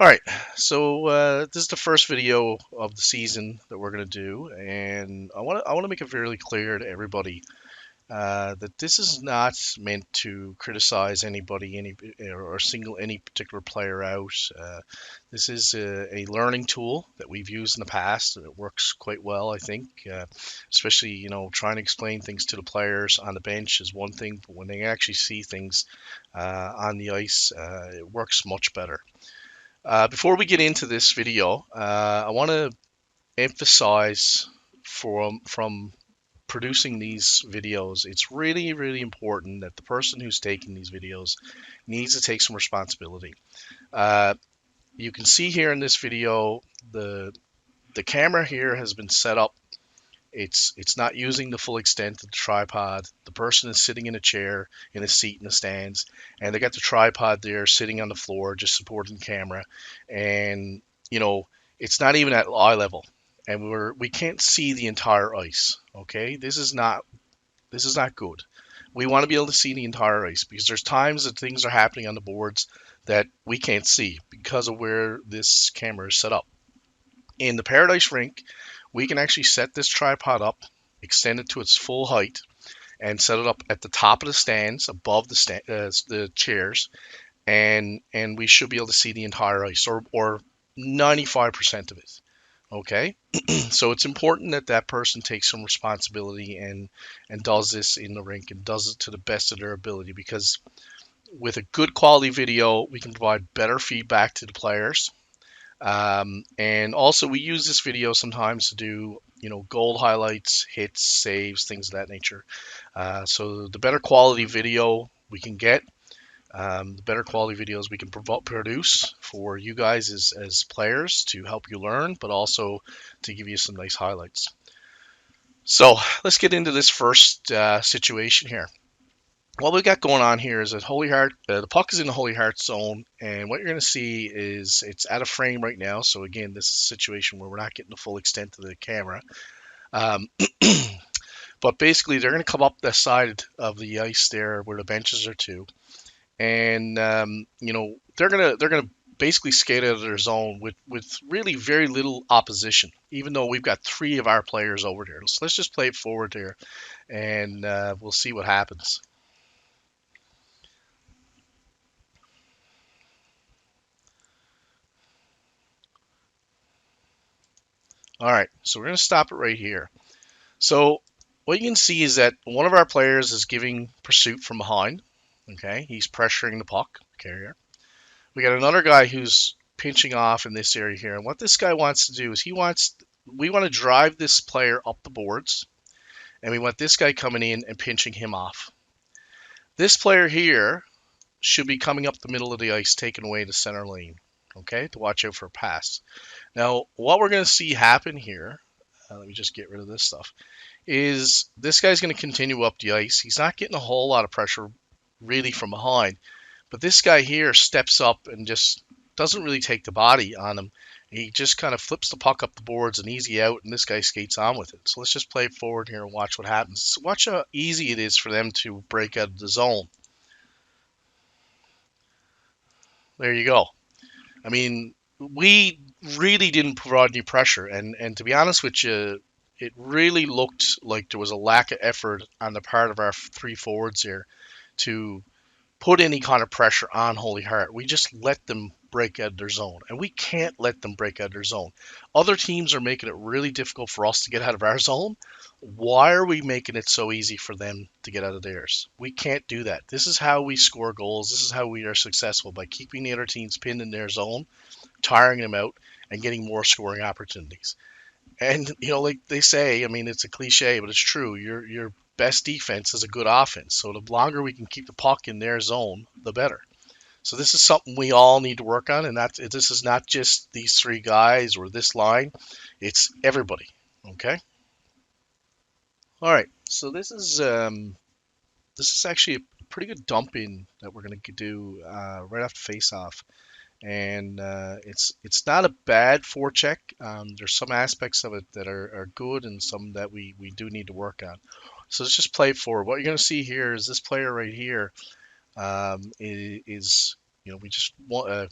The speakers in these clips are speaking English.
All right, so this is the first video of the season that we're going to do, and I want to make it very clear to everybody that this is not meant to criticize anybody, or single any particular player out. This is a learning tool that we've used in the past, and it works quite well, I think. Especially, trying to explain things to the players on the bench is one thing, but when they actually see things on the ice, it works much better. Before we get into this video, I want to emphasize from producing these videos, it's really, really important that the person who's taking these videos needs to take some responsibility. Uh, you can see here in this video, the camera here has been set up. It's not using the full extent of the tripod. The person is sitting in a chair, in a seat in the stands, and they got the tripod there sitting on the floor, just supporting the camera. And it's not even at eye level, and we can't see the entire ice. Okay, this is not good. We want to be able to see the entire ice because there's times that things are happening on the boards that we can't see because of where this camera is set up. In the Paradise Rink, we can actually set this tripod up, extend it to its full height, and set it up at the top of the stands, above the chairs, and we should be able to see the entire ice, or 95% of it. Okay, so it's important that that person takes some responsibility and does this in the rink and does it to the best of their ability, because with a good quality video, we can provide better feedback to the players. And also, we use this video sometimes to do, goal highlights, hits, saves, things of that nature. So the better quality video we can get, the better quality videos we can produce for you guys as players to help you learn, but also to give you some nice highlights. So let's get into this first situation here. What we got going on here is that Holy Heart, the puck is in the Holy Heart zone, and what you're going to see is it's out of frame right now. So again, this is a situation where we're not getting the full extent of the camera. Um, but basically, they're going to come up the side of the ice there where the benches are too, and they're gonna basically skate out of their zone with really very little opposition. Even though we've got three of our players over there, so let's just play it forward there, and we'll see what happens. All right, so we're going to stop it right here. So what you can see is that one of our players is giving pursuit from behind. Okay, he's pressuring the puck carrier. We got another guy who's pinching off in this area here. And what this guy wants to do is we want to drive this player up the boards, and we want this guy coming in and pinching him off. This player here should be coming up the middle of the ice, taking away the center lane. Okay, to watch out for a pass. Now, what we're going to see happen here, let me just get rid of this stuff, is this guy's going to continue up the ice. He's not getting a whole lot of pressure really from behind, but this guy here steps up and just doesn't really take the body on him. He just kind of flips the puck up the boards and easy out, and this guy skates on with it. So let's just play it forward here and watch what happens. So watch how easy it is for them to break out of the zone. There you go. I mean, we really didn't provide any pressure, and to be honest with you, it really looked like there was a lack of effort on the part of our three forwards here to put any kind of pressure on Holy Heart. We just let them break out of their zone, and we can't let them break out of their zone. Other teams are making it really difficult for us to get out of our zone. Why are we making it so easy for them to get out of theirs? We can't do that. This is how we score goals. This is how we are successful, by keeping the other teams pinned in their zone, tiring them out, and getting more scoring opportunities. And like they say, I mean, it's a cliche, but it's true. Your best defense is a good offense. So the longer we can keep the puck in their zone, the better. So this is something we all need to work on, and this is not just these three guys or this line; it's everybody. Okay. All right. So this is actually a pretty good dump in that we're going to do right after face off, and it's not a bad forecheck. There's some aspects of it that are good, and some that we do need to work on. So let's just play forward. What you're going to see here is this player right here is we just want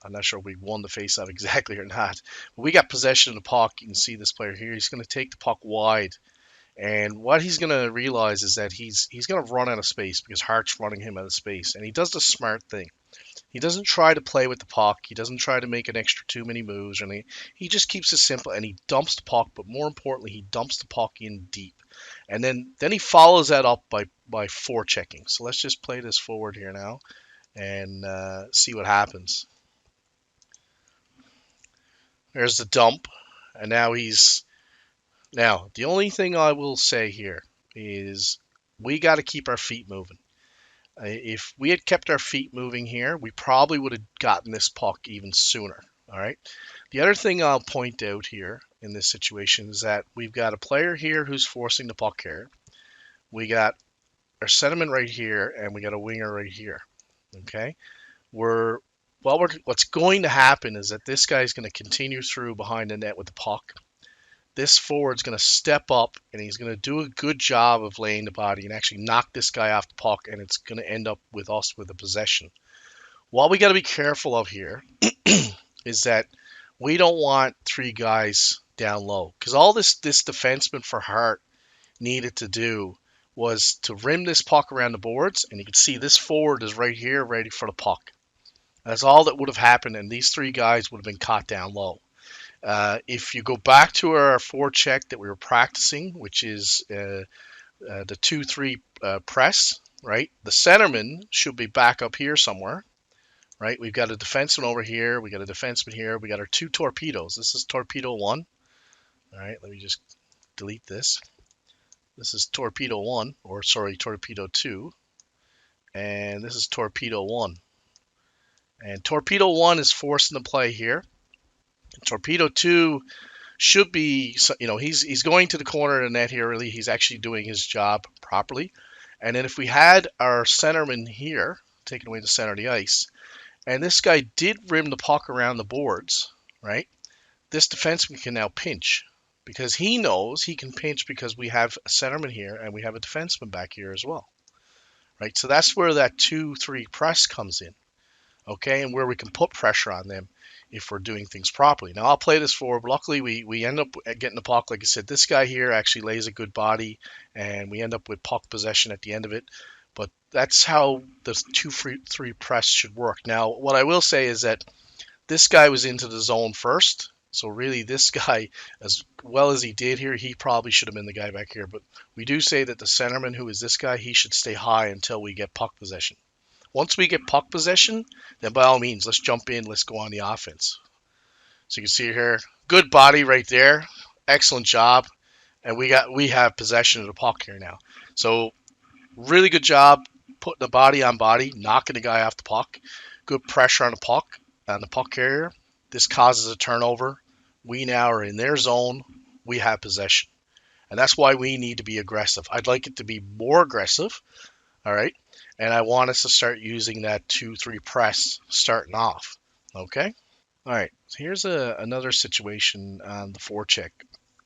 I'm not sure if we won the face-off exactly or not. But we got possession of the puck. You can see this player here. He's going to take the puck wide. And what he's going to realize is that he's going to run out of space because Hart's running him out of space. And he does the smart thing. He doesn't try to play with the puck. He doesn't try to make an extra too many moves. And he just keeps it simple and he dumps the puck. But more importantly, he dumps the puck in deep. And then he follows that up by forechecking. So let's just play this forward here now and see what happens. There's the dump. And now the only thing I will say here is we got to keep our feet moving. If we had kept our feet moving here, we probably would have gotten this puck even sooner. All right. The other thing I'll point out here in this situation is that we've got a player here who's forcing the puck here. We got our centerman right here, and we got a winger right here. Okay. What's going to happen is that this guy's going to continue through behind the net with the puck. This forward's going to step up and he's going to do a good job of laying the body and actually knock this guy off the puck, and it's going to end up with us with a possession. What we got to be careful of here is that we don't want three guys down low, because all this defenseman for Hart needed to do was to rim this puck around the boards, and you can see this forward is right here ready for the puck. That's all that would have happened, and these three guys would have been caught down low. If you go back to our forecheck that we were practicing, which is the 2-3 press, right? The centerman should be back up here somewhere, right? We've got a defenseman over here. We got a defenseman here. We got our two torpedoes. This is torpedo 1. All right, let me just delete this. This is torpedo 1, or sorry, torpedo 2. And this is torpedo 1. And torpedo 1 is forcing the play here. Torpedo 2 should be, he's going to the corner of the net here. Really, he's actually doing his job properly. And then if we had our centerman here, taking away the center of the ice, and this guy did rim the puck around the boards, right? This defenseman can now pinch because he knows he can pinch because we have a centerman here and we have a defenseman back here as well, right? So that's where that 2-3 press comes in, okay, and where we can put pressure on them if we're doing things properly. Now, I'll play this forward. Luckily, we end up getting the puck. Like I said, this guy here actually lays a good body, and we end up with puck possession at the end of it. But that's how the 2-3 press should work. Now, what I will say is that this guy was into the zone first. So really, this guy, as well as he did here, he probably should have been the guy back here. But we do say that the centerman, who is this guy, he should stay high until we get puck possession. Once we get puck possession, then by all means, let's jump in. Let's go on the offense. So you can see here, good body right there. Excellent job. And we have possession of the puck here now. So really good job putting the body on body, knocking the guy off the puck. Good pressure on the puck carrier. This causes a turnover. We now are in their zone. We have possession. And that's why we need to be aggressive. I'd like it to be more aggressive. All right. And I want us to start using that 2-3 press starting off. Okay. All right. So here's another situation on the forecheck.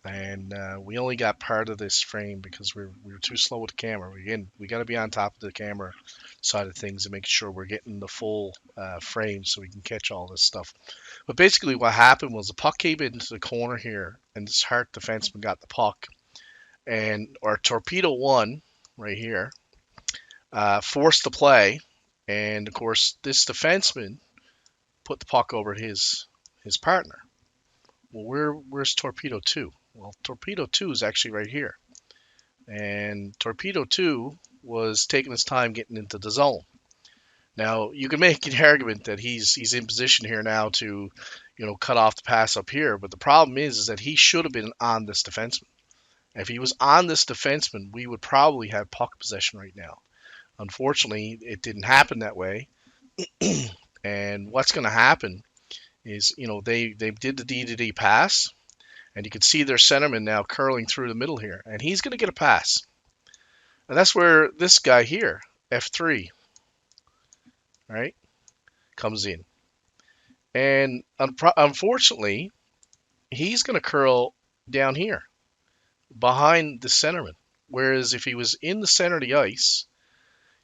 And we only got part of this frame because we were too slow with the camera. Again, we got to be on top of the camera side of things and make sure we're getting the full frame so we can catch all this stuff. But basically what happened was the puck came into the corner here, and this Hart defenseman got the puck. And our torpedo 1 right here forced the play, and of course this defenseman put the puck over his partner. Well, where's torpedo 2? Well, torpedo 2 is actually right here, and torpedo 2 was taking his time getting into the zone. Now you can make an argument that he's in position here now to, cut off the pass up here, but the problem is that he should have been on this defenseman. If he was on this defenseman, we would probably have puck possession right now. Unfortunately, it didn't happen that way. And what's going to happen is, they did the D-to-D pass, and you can see their centerman now curling through the middle here, and he's going to get a pass. And that's where this guy here, F3, right, comes in. And unfortunately, he's going to curl down here behind the centerman. Whereas if he was in the center of the ice,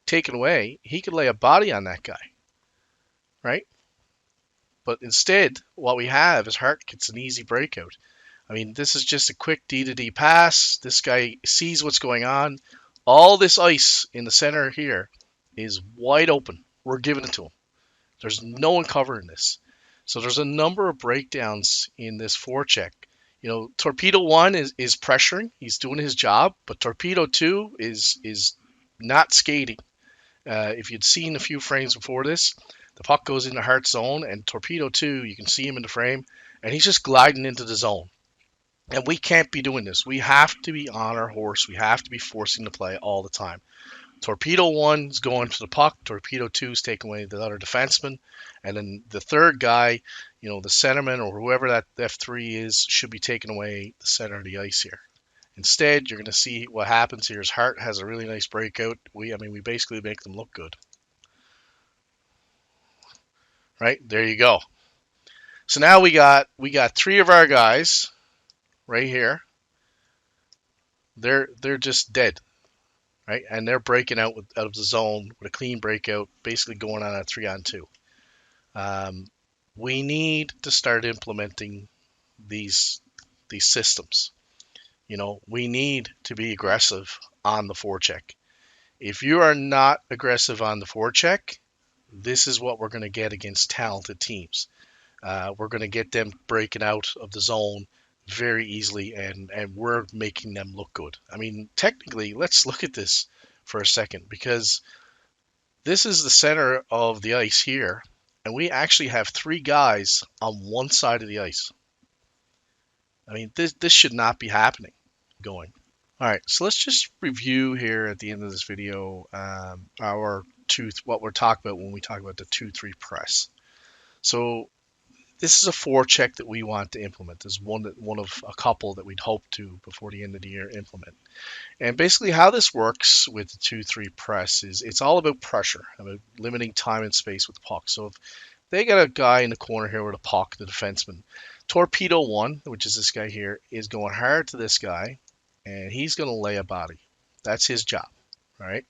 taken away, he could lay a body on that guy, right? But instead, what we have is Hart gets an easy breakout. I mean, this is just a quick D to D pass. This guy sees what's going on. All this ice in the center here is wide open. We're giving it to him. There's no one covering this. So there's a number of breakdowns in this forecheck. Torpedo 1 is pressuring. He's doing his job, but Torpedo 2 is not skating. If you'd seen a few frames before this, the puck goes into Hart's zone, and Torpedo 2, you can see him in the frame, and he's just gliding into the zone. And we can't be doing this. We have to be on our horse. We have to be forcing the play all the time. Torpedo 1 is going for the puck. Torpedo 2 is taking away the other defenseman. And then the third guy, the centerman or whoever that F3 is, should be taking away the center of the ice here. Instead, you're going to see what happens here is Hart has a really nice breakout. We basically make them look good. Right? There you go. So now we got 3 of our guys right here. They're just dead. Right? And they're breaking out of the zone with a clean breakout, basically going on a 3-on-2. We need to start implementing these systems. We need to be aggressive on the forecheck. If you are not aggressive on the forecheck, this is what we're going to get against talented teams. We're going to get them breaking out of the zone very easily, and we're making them look good. I mean, technically, let's look at this for a second, because this is the center of the ice here, and we actually have 3 guys on one side of the ice. I mean, this should not be happening going. All right, so let's just review here at the end of this video what we're talking about when we talk about the 2-3 press. So this is a forecheck that we want to implement. This is one of a couple that we'd hope to, before the end of the year, implement. And basically how this works with the 2-3 press is it's all about pressure, about limiting time and space with the puck. So if they got a guy in the corner here with a puck, the defenseman, Torpedo 1, which is this guy here, is going hard to this guy, and he's going to lay a body. That's his job, all right?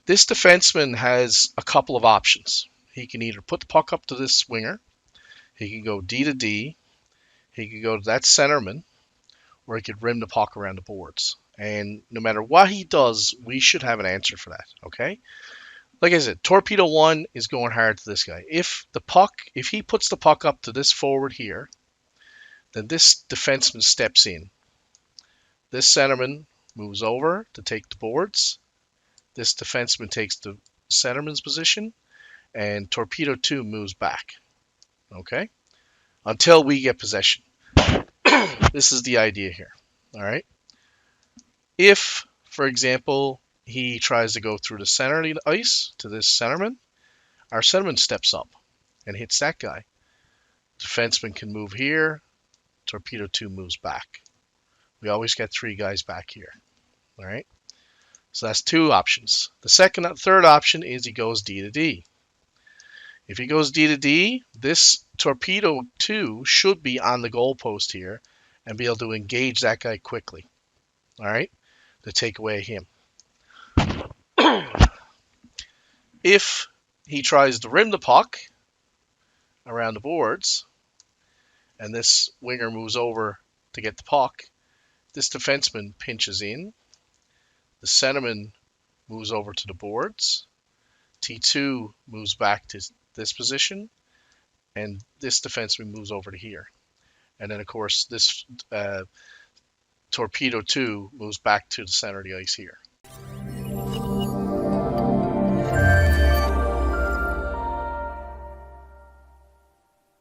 This defenseman has a couple of options. He can either put the puck up to this winger, he can go D to D, he could go to that centerman, or he could rim the puck around the boards. And no matter what he does, we should have an answer for that, okay? Like I said, Torpedo 1 is going hard to this guy. If he puts the puck up to this forward here, then this defenseman steps in. This centerman moves over to take the boards. This defenseman takes the centerman's position, and Torpedo 2 moves back. Okay? Until we get possession. This is the idea here. All right? If, for example, he tries to go through the center of the ice to this centerman, our centerman steps up and hits that guy. Defenseman can move here. Torpedo 2 moves back. We always get 3 guys back here. All right? So that's 2 options. The third option is he goes D to D. If he goes D to D, this Torpedo 2 should be on the goalpost here and be able to engage that guy quickly. All right? To take away him. If he tries to rim the puck around the boards, and this winger moves over to get the puck, this defenseman pinches in, the centerman moves over to the boards, T2 moves back to this position, and this defenseman moves over to here. And then, of course, this Torpedo 2 moves back to the center of the ice here.